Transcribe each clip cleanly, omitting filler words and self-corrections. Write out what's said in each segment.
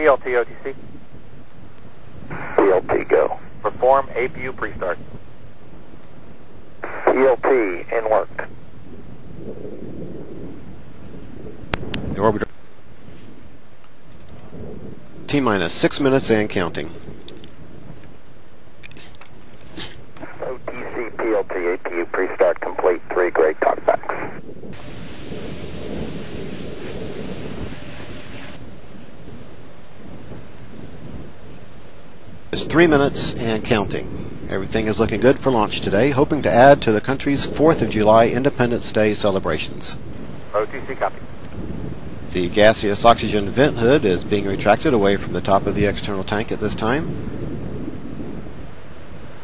PLT OTC. PLT go. Perform APU pre-start. PLT in work. The orbiter. T-minus 6 minutes and counting. OTC PLT APU pre-start complete. 3 great talkbacks. It's 3 minutes and counting. Everything is looking good for launch today, hoping to add to the country's 4th of July Independence Day celebrations. OTC copy. The gaseous oxygen vent hood is being retracted away from the top of the external tank at this time.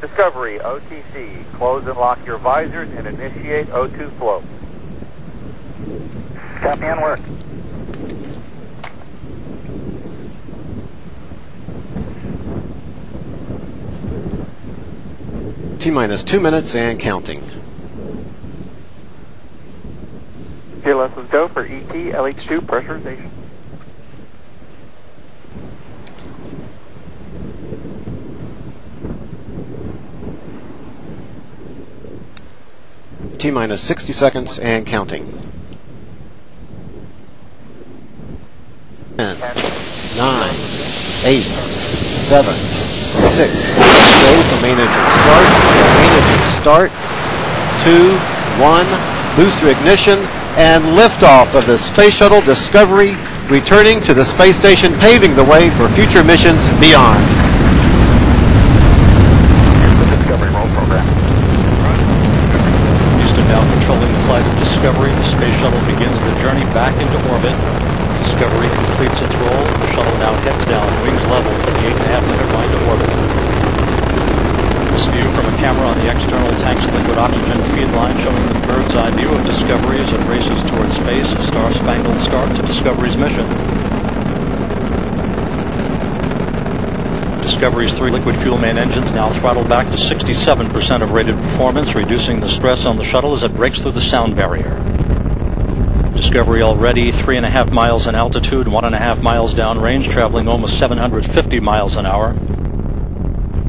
Discovery OTC, close and lock your visors and initiate O2 flow. Copy on work. T-minus 2 minutes and counting. PLS, let's go for ET LH2 pressurization. T-minus 60 seconds and counting. 10, 9, 8, 7, 6. Go for main engine start. Main engine start. 2, 1. Booster ignition and liftoff of the Space Shuttle Discovery, returning to the space station, paving the way for future missions beyond. The Discovery roll program. Houston now controlling the flight of Discovery. The Space Shuttle begins the journey back into orbit. Discovery completes its roll. The shuttle now heads down, wings level, for the 8.5-minute ride to orbit. This view from a camera on the external tank's liquid oxygen feed line, showing the bird's eye view of Discovery as it races towards space, a star-spangled start to Discovery's mission. Discovery's 3 liquid fuel main engines now throttled back to 67% of rated performance, reducing the stress on the shuttle as it breaks through the sound barrier. Discovery already 3.5 miles in altitude, 1.5 miles downrange, traveling almost 750 miles an hour.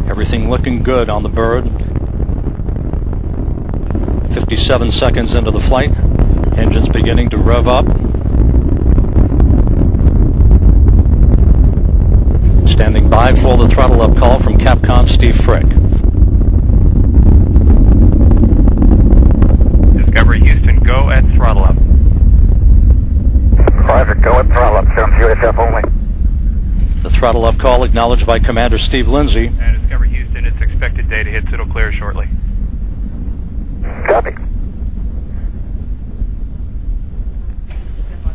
Everything looking good on the bird. 57 seconds into the flight. Engines beginning to rev up. Standing by for the throttle up call from Capcom Steve Frick. Discovery Houston, go at throttle up. Roger, go at throttle up. Sounds UHF only. The throttle up call acknowledged by Commander Steve Lindsay. And Discovery Houston, its expected data hits, it'll clear shortly. Copy.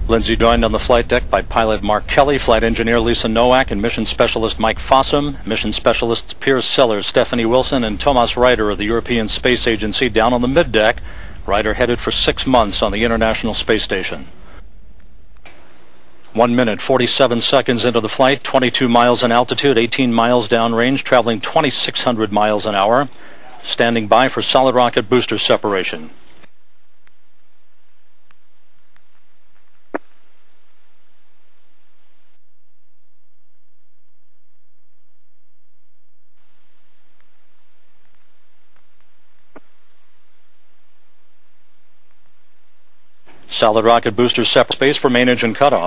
Lindsay joined on the flight deck by pilot Mark Kelly, flight engineer Lisa Nowak, and mission specialist Mike Fossum. Mission specialists Piers Sellers, Stephanie Wilson, and Thomas Ryder of the European Space Agency down on the middeck. Ryder headed for 6 months on the International Space Station. 1 minute, 47 seconds into the flight, 22 miles in altitude, 18 miles downrange, traveling 2,600 miles an hour. Standing by for solid rocket booster separation. Solid rocket booster separate space for main engine cutoff.